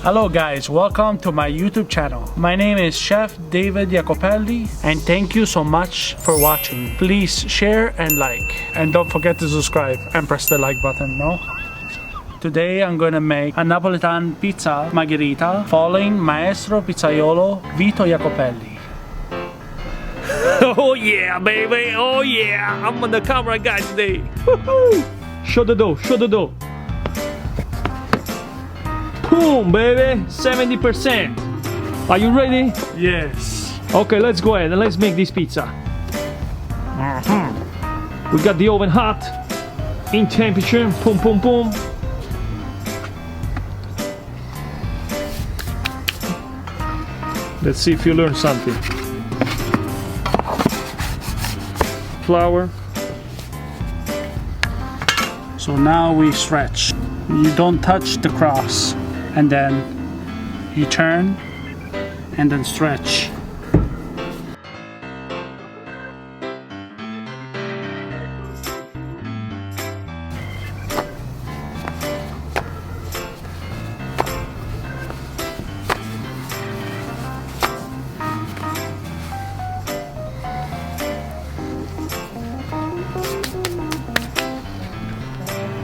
Hello guys, welcome to my YouTube channel. My name is Chef Vito Iacopelli and thank you so much for watching. Please share and like. And don't forget to subscribe and press the like button, no? Today I'm gonna make a Neapolitan pizza margherita following Maestro Pizzaiolo Vito Iacopelli. Oh yeah, baby, oh yeah, I'm on the camera guy today. Show the dough, show the dough. Boom, baby, 70%. Are you ready? Yes. Okay, let's go ahead and let's make this pizza. We got the oven hot, in temperature, boom, boom, boom. Let's see if you learn something. Flour. So now we stretch. You don't touch the cross and then you turn and then stretch.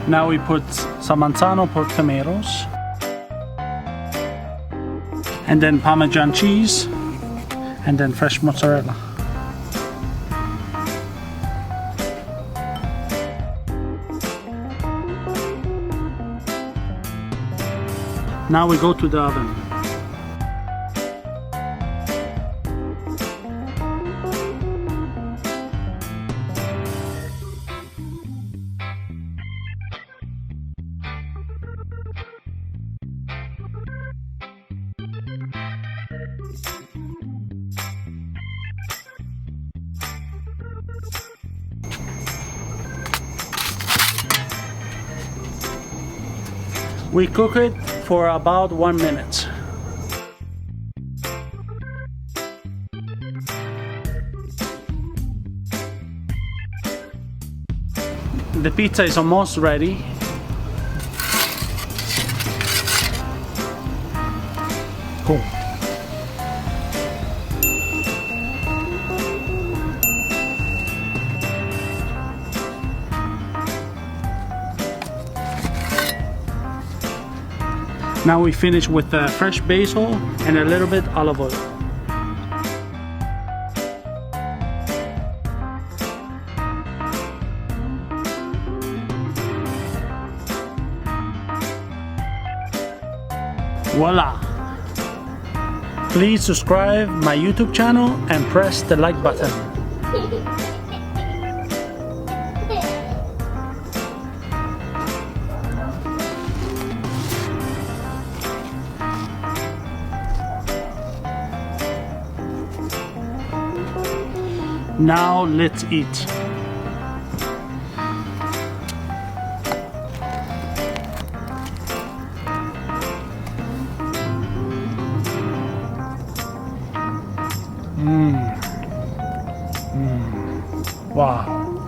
Now we put some manzano por tomatos and then Parmesan cheese and then fresh mozzarella. Now we go to the oven. We cook it for about 1 minute. The pizza is almost ready. Cool. Now we finish with fresh basil and a little bit olive oil. Voila! Please subscribe my YouTube channel and press the like button. Now let's eat. Wow.